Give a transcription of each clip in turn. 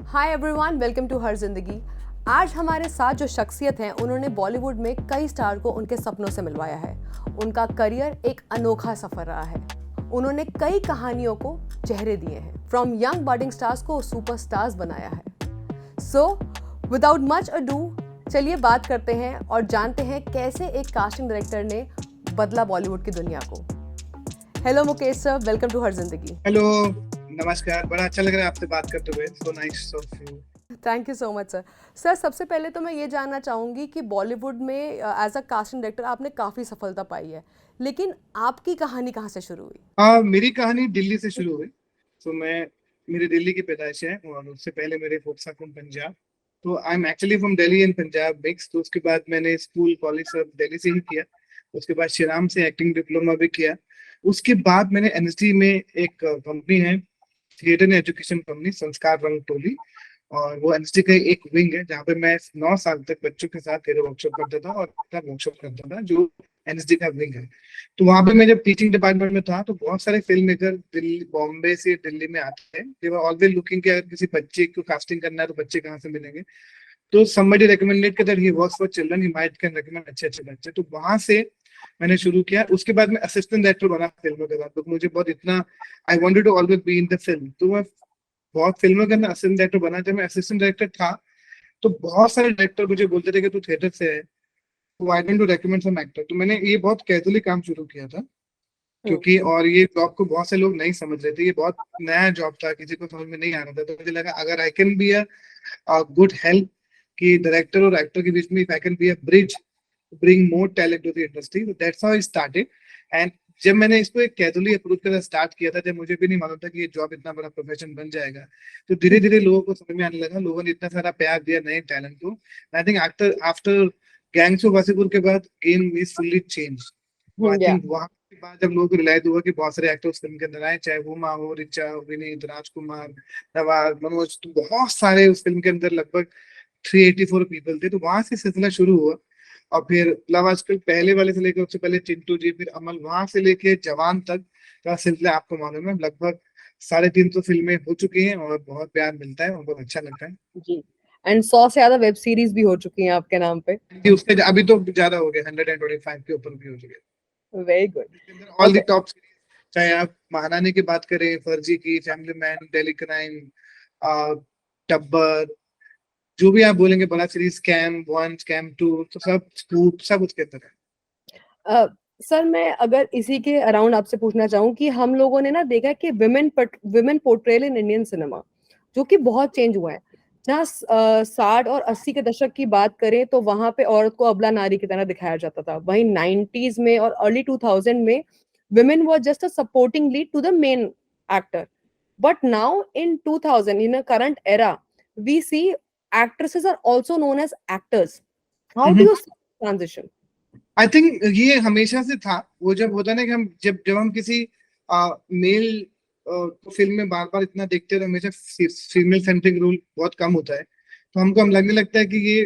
Hi everyone, welcome to Her Zindagi. आज हमारे साथ जो शख्सियत हैं उन्होंने बॉलीवुड में कई स्टार को उनके सपनों से मिलवाया है। उनका करियर एक अनोखा सफर रहा है। उन्होंने कई कहानियों को चेहरे दिए हैं, फ्रॉम यंग बडिंग स्टार्स को सुपरस्टार्स बनाया है। सो विदाउट मच अडू, चलिए बात करते हैं और जानते हैं कैसे एक कास्टिंग डायरेक्टर ने बदला बॉलीवुड की दुनिया को। Hello Mukesh sir, welcome to Her Zindagi. Hello, नमस्कार। बड़ा अच्छा लग रहा है आपसे बात करते हुए। So nice of you. Thank you so much sir. Sir, सबसे पहले तो मैं ये जानना चाहूँगी कि बॉलीवुड में एज अ कास्टिंग डायरेक्टर आपने काफ़ी सफलता पाई है, लेकिन आपकी कहानी कहाँ से शुरू हुई? मेरी कहानी दिल्ली से शुरू हुई। तो मेरी दिल्ली की पैदाइश है और उससे पहले मेरे फोक्स फ्रॉम पंजाब। तो I am actually from Delhi and Punjab mix. तो उसके बाद मैंने स्कूल कॉलेज सब दिल्ली से ही किया। उसके बाद श्रीराम से एक्टिंग डिप्लोमा भी किया। उसके बाद मैंने एनएसडी में एक कंपनी है, थिएटर एंड एजुकेशन कंपनी, संस्कार रंग टोली। और वो एनएसडी का एक विंग है जहाँ पे मैं 9 साल तक बच्चों के साथ थिएटर वर्कशॉप करता था और वर्कशॉप करता था, जो एनएसडी का विंग है। तो वहां पे मैं जब टीचिंग डिपार्टमेंट में था तो बहुत सारे फिल्म मेकर दिल्ली, बॉम्बे से दिल्ली में आते हैं। दे वर ऑलवेज लुकिंग कि अगर किसी बच्चे को कास्टिंग करना है तो बच्चे कहाँ से मिलेंगे। तो somebody recommended that he works for children, he might can recommend अच्छे अच्छे बच्चे। तो वहां से मैंने शुरू किया। उसके बाद मैं असिस्टेंट डायरेक्टर बना फिल्मों के बाद, तो मुझे बहुत इतना I wanted to always be in the film. तो मैं बहुत फिल्मों के अंदर असिस्टेंट डायरेक्टर बना। जब मैं असिस्टेंट डायरेक्टर था तो बहुत सारे डायरेक्टर मुझे बोलते थे कि तू थिएटर से है, तो I want to recommend some actor. तो मैंने ये बहुत कैजुअली काम शुरू किया था, हम्म। क्योंकि और ये जॉब को बहुत से लोग नहीं समझ रहे थे। ये बहुत नया जॉब था, किसी को समझ में नहीं आ रहा था। तो मुझे लगा अगर I can be a good help कि डायरेक्टर और एक्टर के बीच में, if I can be a bridge bring more talent to the industry, that's how I started. And जब मैंने इसको एक कैजुअली अप्रोच करना स्टार्ट किया था, जब मुझे भी नहीं मालूम था कि ये जॉब इतना बड़ा प्रोफेशन बन जाएगा, तो धीरे धीरे लोगों को समझ में आने लगा। लोगों ने इतना सारा प्यार दिया नए टैलेंट को। I think after after gangs of Wasseypur के बाद गेम इज फुल्ली चेंज। तो आई या थिंक वहां के बाद जब लोगों को रियलाइज हुआ कि बहुत सारे एक्टर्स फिल्म के अंदर आए, चाहे हुमा हो, रिचा हो, विनीत, राजकुमार, नवाज, मनोज, तो बहुत सारे उस फिल्म के अंदर लगभग 384 पीपल थे। तो वहां से सिलसिला शुरू हुआ। और फिर लव आजकल पहले वाले से लेकर उससे पहले चिंटू जी, फिर अमल, वहां से लेके जवान तक का सिलसिला आपको मालूम है। लगभग 350 फिल्में हो चुकी हैं और बहुत प्यार मिलता है और बहुत अच्छा लगता है। जी। एंड 100 से ज्यादा वेब सीरीज भी हो चुकी हैं आपके नाम पे। कि उसके अभी तो ज्यादा हो गए, 125 के ऊपर भी हो चुके हैं। Very good. जिसके अंदर all the okay. Top series, चाहे आप महारानी की बात करें, फर्जी की, फैमिली मैन, दिल्ली क्राइम, टब्बर, जो भी आप बोलेंगे बड़ा सीरीज, स्कैम 1, स्कैम 2, तो सब स्कूप सब उसके अंदर है। सर, मैं अगर इसी के अराउंड आपसे पूछना चाहूँ कि हम लोगों ने ना देखा है कि women portrayal in Indian cinema जो कि बहुत चेंज हुआ है। जहाँ 60 और 80 के दशक की बात करें तो वहां पे औरत को अबला नारी की तरह दिखाया जाता था। वहीं 90s में और अर्ली 2000 में women were just a supporting lead to the main actor. But now in 2000, in a current era, we see actresses are also known as actors. How do you see the transition? I think ये हमेशा से था। वो जब होता है ना कि हम जब जब हम किसी मेल को फिल्म में बार बार इतना देखते हैं तो हमेशा फीमेल सेंट्रिक रोल बहुत कम होता है। तो हम लगने लगता है कि ये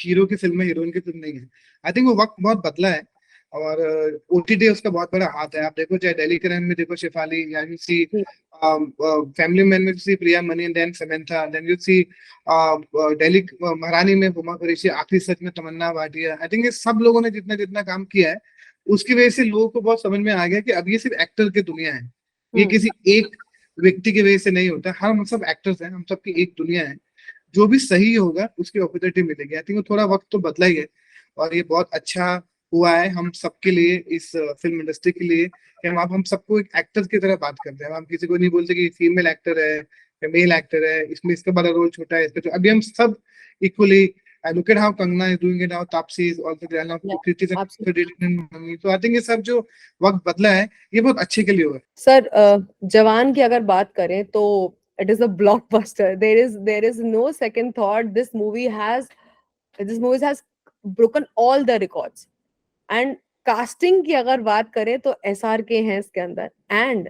हीरो की फिल्म है, हीरोइन की फिल्म नहीं है। आई थिंक वो वक्त बहुत बदला है और ओटीटी उसका बहुत बड़ा हाथ है। आप देखो, चाहे दिल्ली क्राइम में देखो शेफाली, या यू सी फैमिली मैन में सी प्रिया money, and then Samantha, then you see Delhi महारानी में हुमा कुरैशी, आखिरी सच में तमन्ना भाटिया। आई थिंक ये सब लोगों ने जितना जितना काम किया है उसकी वजह से लोगों को बहुत समझ में आ गया कि अब ये सिर्फ एक्टर की दुनिया है। ये हम्म। किसी एक व्यक्ति की वजह से नहीं होता। हम सब एक्टर्स हैं, हम सबकी एक दुनिया है। जो भी सही होगा उसकी अपॉर्चुनिटी मिलेगी। आई थिंक थोड़ा वक्त तो बदला ही है और ये बहुत अच्छा हुआ है हम सबके लिए, इस फिल्म इंडस्ट्री के लिए, कि हम सबको एक एक्टर की तरह बात करते हैं। हम किसी को नहीं बोलते कि फीमेल एक्टर है या मेल एक्टर है, इसमें इसका बड़ा रोल छोटा है, इसका अभी हम सब equally. I look at how Kangana is doing it, how Taapsee is also there now, Yeah, Kriti absolutely. Sanon. तो आई थिंक ये सब जो वक्त बदला है ये बहुत अच्छे के लिए हुआ है। सर, जवान की अगर बात करें तो it is a blockbuster. There is no second thought. This movie has broken all the records. And casting की अगर बात करें तो SRK हैं इसके अंदर, एंड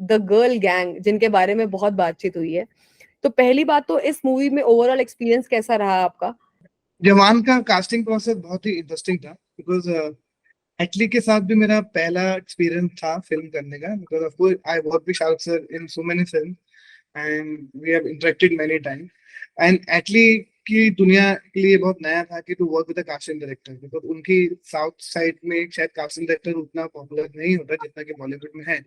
द गर्ल गैंग जिनके बारे में बहुत बातचीत हुई है। तो पहली बात तो इस मूवी में ओवरऑल एक्सपीरियंस कैसा रहा आपका? जवान का कास्टिंग प्रोसेस बहुत ही इंटरेस्टिंग था, बिकॉज एटली के साथ भी मेरा पहला एक्सपीरियंस था फिल्म करने का। Because of course I work with Shahrukh sir in so many film. and we have interacted many times. And Atlee की दुनिया के लिए बहुत नया था कि to work with a casting director, because उनकी साउथ साइड में शायद कास्टिंग डायरेक्टर उतना पॉपुलर नहीं होता जितना कि बॉलीवुड में है।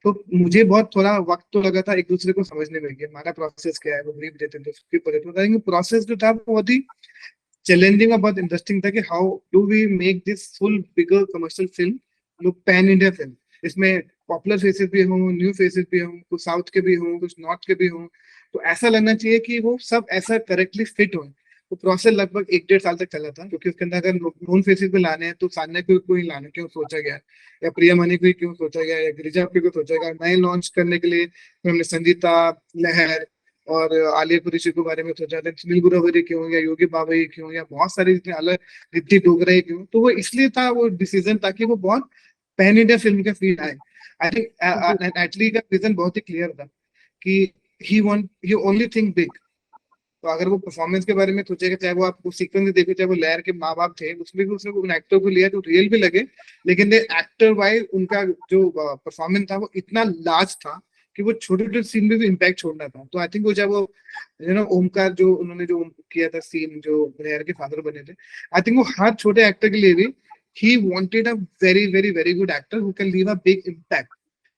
तो मुझे बहुत थोड़ा वक्त तो लगा था एक दूसरे को समझने में कि हमारा प्रोसेस क्या है, वो ब्रीफ देते थे उसके ऊपर। तो प्रोसेस जो था वो बहुत ही चैलेंजिंग और बहुत इंटरेस्टिंग था कि how do we make this full bigger commercial film look pan India film. इसमें पॉपुलर फेसेस भी हों, न्यू फेसेस भी हों, कुछ साउथ के भी हों, कुछ नॉर्थ के भी हों। तो ऐसा लगना चाहिए कि वो सब ऐसा करेक्टली फिट हो। तो प्रोसेस लगभग 1-1.5 साल तक चला था, क्योंकि उसके अंदर अगर नोन फेसेस भी लाने हैं तो सान्या को ही लाने क्यों सोचा गया, या प्रिया मनी को ही क्यों सोचा गया, या गिरिजा को सोचा गया। नए लॉन्च करने के लिए हमने संगीता, लहर और आलिया कुरैशी के बारे में सोचा था। सुनील गुरवरी क्यों, या योगी बाबा क्यों, या बहुत सारे इतने अलग, रिद्धि डोगरे क्यों। तो वो इसलिए था, वो डिसीजन था कि वो बहुत पैन इंडिया फिल्म का फील आए। आई थिंक एटली का विजन बहुत ही क्लियर था कि ही ओनली थिंक बिग। तो अगर वो परफॉर्मेंस के बारे में सोचेगा, चाहे वो आपको सीक्वेंस देखे, चाहे वो लहर के माँ बाप थे, उसमें भी उसने उन एक्टर को लिया जो रियल भी लगे, लेकिन एक्टर वाइज उनका जो परफॉर्मेंस था वो इतना लार्ज था कि वो छोटे छोटे सीन में भी इम्पैक्ट छोड़ना था। तो आई थिंक वो जब वो ओमकार जो उन्होंने जो किया था सीन, जो लहर के फादर बने थे, आई थिंक वो हर छोटे एक्टर के लिए भी he wanted a very very very good actor who can leave a big impact.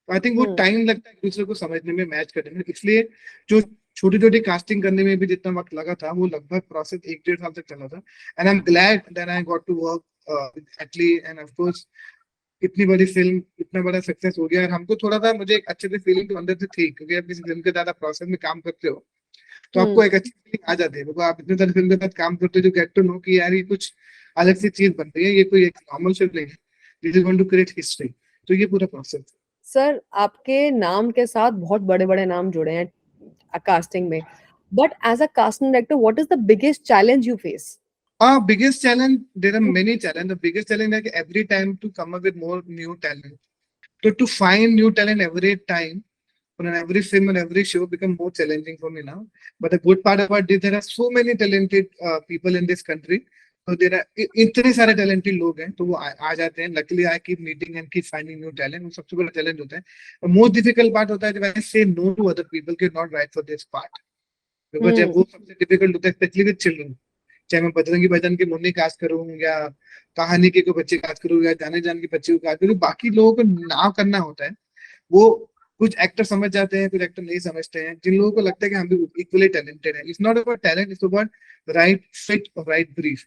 तो आई थिंक वो टाइम लगता है एक दूसरे को समझने में, मैच करने में। इसलिए जो छोटी छोटी कास्टिंग करने में भी जितना वक्त लगा था, वो लगभग प्रोसेस 1-1.5 साल तक चला था। And I am glad that I got to work Atlee, and of course इतनी बड़ी फिल्म, इतना बड़ा सक्सेस हो गया। और हमको थोड़ा सा, मुझे एक अच्छे से फीलिंग तो अंदर से थी, क्योंकि आप किसी फिल्म के ज्यादा प्रोसेस में काम करते हो तो आपको एक अच्छी फीलिंग आ जाती है, क्योंकि आप इतने सारे फिल्म के साथ काम करते हो जो गेट टू नो कि यार ये कुछ अलग सी चीज बन रही है, ये कोई एक नॉर्मल फिल्म नहीं है, this is going to create history. तो ये पूरा प्रोसेस। सर, आपके नाम के साथ बहुत बड़े-बड़े नाम जुड़े हैं कास्टिंग में। But as a casting director, what is the biggest challenge you face? Biggest challenge, there are many challenges. The biggest challenge is like every time to come up with more new talent. So to find new talent every time on every film and every show become more challenging for me now. But the good part about this, there are so many talented people in this country. So there are इतने सारे talented लोग हैं, तो वो आ जाते हैं। Luckily I keep meeting and keep finding new talent. वो सबसे बड़ा challenge होता है। Most difficult part होता है जब I say no to other people कि not right for this part. Because जब वो सबसे difficult होता है, especially with children. चाहे मैं बजरंगी भाईजान की मुन्नी कास्ट करूं, या कहानी के कोई बच्चे कास्ट करूं, या जाने जान के बच्चे को कास्ट करूं, बाकी लोगों को नाव करना होता है। वो कुछ एक्टर समझ जाते हैं, कुछ एक्टर नहीं समझते हैं। जिन लोगों को लगता है कि हम भी इक्वली टैलेंटेड है, it's not about talent, it's about right fit और राइट ब्रीफ।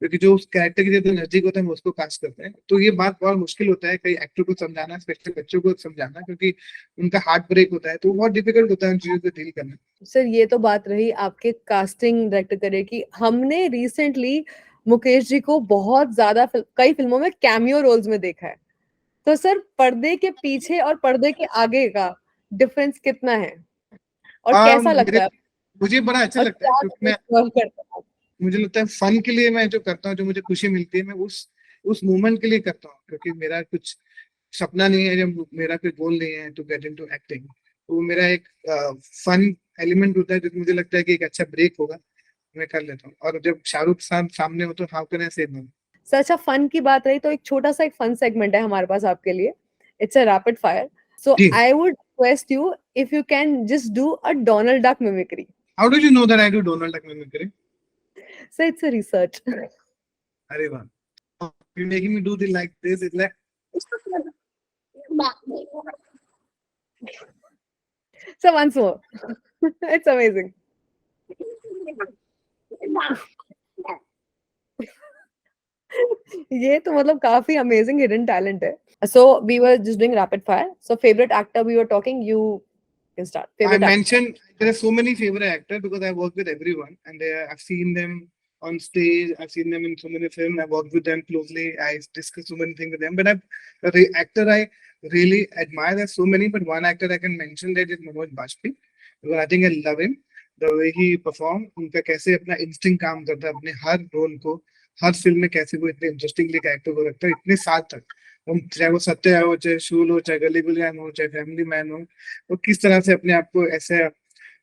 क्योंकि जो उस कैरेक्टर की जो नजदीक होता है हम उसको कास्ट करते हैं। तो ये बात बहुत मुश्किल होता है कई एक्टर को समझाना, स्पेशली बच्चों को समझाना, क्योंकि उनका हार्ट ब्रेक होता है। तो बहुत डिफिकल्ट होता है उन चीजों को डील करना। सर, ये तो बात रही आपके कास्टिंग डायरेक्टर करियर की। हमने रिसेंटली मुकेश जी को बहुत ज्यादा कई फिल्मों में कैमियो रोल्स में देखा है। तो सर, पर्दे के पीछे और पर्दे के आगे का डिफरेंस कितना है और कैसा लगता मेरे है, मुझे बड़ा अच्छा और लगता है, क्या क्योंकि मैं, एक्सप्लोर करते हैं? मुझे लगता है फन के लिए मैं जो करता हूँ, जो मुझे खुशी मिलती है, मैं उस मोमेंट के लिए करता हूँ। क्योंकि मेरा कुछ सपना नहीं है, जब मेरा कोई गोल नहीं है टू गेट इनटू एक्टिंग, तो वो मेरा एक फन एलिमेंट होता है, जो मुझे लगता है कि एक अच्छा ब्रेक होगा, मैं कर लेता हूँ। और जब शाहरुख खान सामने हो तो हाउ कैन आई से नो। सर, अच्छा, फन की बात रही तो एक छोटा सा एक फन सेगमेंट है हमारे पास आपके लिए। It's a rapid fire. So ji. I would request you if you can just do a Donald Duck mimicry. How do you know that I do Donald Duck mimicry? Sir, it's a research. अरे वाह, you making me do this like this, it's like sir, once more. It's amazing. ये तो मतलब काफी amazing hidden talent है। So we were just doing rapid fire. So favorite actor we were talking. You can start. I Favorite actor. mentioned there are so many favorite actors because I work with everyone, and I've seen them on stage. I've seen them in so many films. I worked with them closely. I discuss so many things with them. But the actor I really admire, there's so many, but one actor I can mention that is Manoj Bajpayee, because I think I love him. The way he perform, उनका कैसे अपना instinct काम करता है अपने हर role को, हर film में कैसे वो इतने इंटरेस्टिंगली कैरेक्टर को रखता है इतने साल तक। चाहे वो सत्य हो, चाहे शूल हो, चाहे गली गुलियान हो, चाहे फैमिली मैन हो, वो किस तरह से अपने आप को ऐसे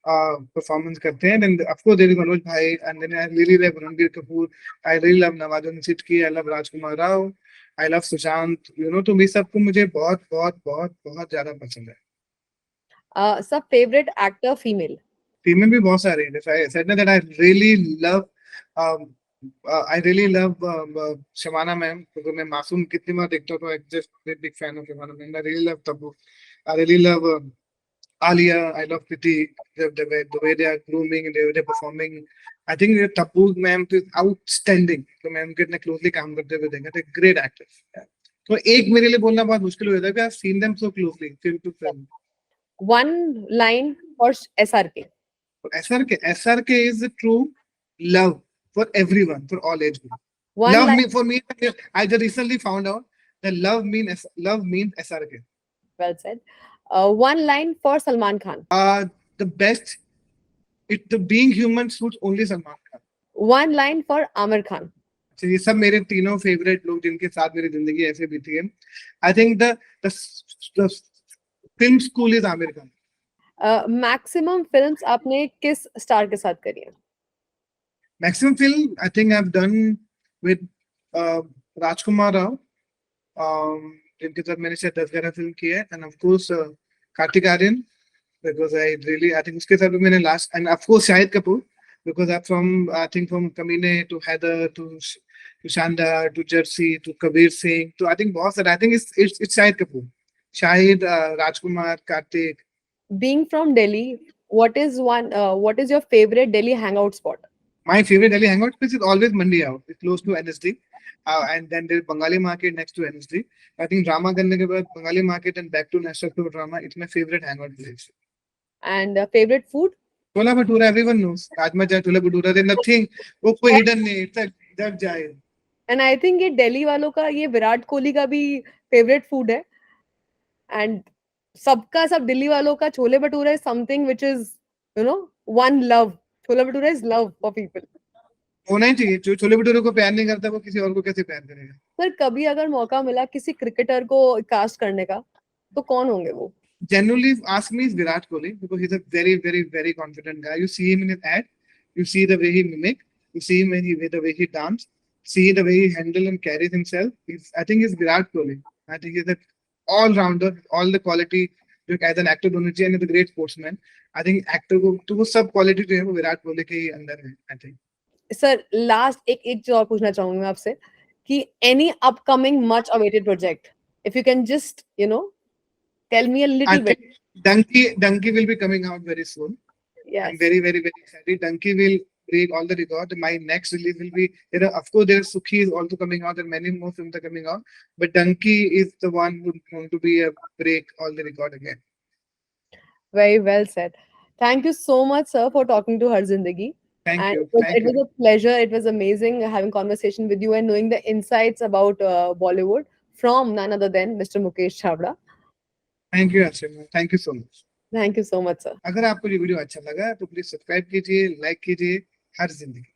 परफॉर्मेंस करते हैं। And of course there is Manoj भाई, and then I really love Ranbir Kapoor, I really love Nawazuddin Siddiqui, I love Rajkumar Rao, I love Sushant, तो ये सबको मुझे बहुत बहुत बहुत बहुत ज्यादा पसंद है। Sir, favorite actor female? Female भी बहुत सारे हैं. I said that I really love um, I really love Shamana ma'am, क्योंकि मैं मासूम कितनी बार देखता हूँ, तो I'm just a big fan of Shamana ma'am. I really love Tabu. I really love Alia. I love Kriti. The way they are grooming and the way they're performing. I think that Tabu ma'am is outstanding. तो मैं उनके इतने closely काम करते हुए देखा. They're great actors. Yeah. तो एक मेरे लिए बोलना बहुत मुश्किल हो जाता है कि I've seen them so closely film to film. One line for SRK. SRK is the true love for everyone, for all age groups. One Love line. me for me. I just recently found out that love means SRK. Well said. One line for Salman Khan. The best. The being human suits only Salman Khan. One line for Amir Khan. So ये सब मेरे तीनों favourite लोग जिनके साथ मेरी जिंदगी ऐसे बीती है. I think the film school is Amir Khan. Maximum films आपने किस स्टार के साथ करी है? Maximum film I think I've done with Rajkumar Rao. जिनके साथ मैंने शायद 10-11 फिल्म की है, and of course Kartik Aaryan, because I think उसके साथ भी मैंने last, and of course Shahid Kapoor, because I'm from Kamine to Heather to Shanda to Jersey to Kabir Singh, तो I think बहुत सारे, I think it's Shahid Kapoor, Shahid, Rajkumar, Kartik. Being from Delhi, what is your favorite Delhi hangout spot? My favorite Delhi hangout place is always Mandi House. It's close to NSD. And then there's Bengali Market next to NSD. I think drama करने के बाद Bengali Market and back to National Club Drama. It's my favorite hangout place. And favorite food? Chola Bhatura, everyone knows. Rajma Chai, Chola Bhatura, there's nothing. वो कोई hidden नहीं. It's a जब जाए. And I think ये Delhi वालों का ये विराट कोहली का भी favorite food है. And सबका सब दिल्ली वालों का chole bhatura is something which is, one love. Chole bhatura is love for people. होना ही चाहिए. जो छोले भटूरे को प्यार नहीं करता वो किसी और को कैसे प्यार करेगा? सर कभी अगर मौका मिला किसी क्रिकेटर को कास्ट करने का तो कौन होंगे वो? Generally, ask me is Virat Kohli, because he's a very, very, very confident guy. You see him in his ad, you see the way he mimic, you see him the way he dance, see the way he handles and carries himself. I think he's Virat Kohli. I think he's an all-rounder, all the quality जो as an actor होना चाहिए, and a great sportsman. I think actor को तो वो सब quality जो है वो विराट कोहली के ही अंदर है. I think. सर लास्ट एक चीज और पूछना चाहूंगी मैं आपसे कि any upcoming much awaited project, if you can just tell me a little bit. Donkey will be coming out very soon. Yes. I'm very, very, very excited. Donkey will break all the records. My next release will be, of course, there's Sukhi is also coming out and many more films are coming out. But Donkey is the one who's going to be a break all the record again. Very well said. Thank you so much, sir, for talking to Har Zindagi. Thank you. It was a pleasure. It was amazing having conversation with you and knowing the insights about Bollywood from none other than Mr. Mukesh Chhabra. Thank you, Ashima. Thank you so much. Thank you so much, sir. अगर आपको ये video अच्छा लगा तो please subscribe कीजिए, like कीजिए हर जिंदगी.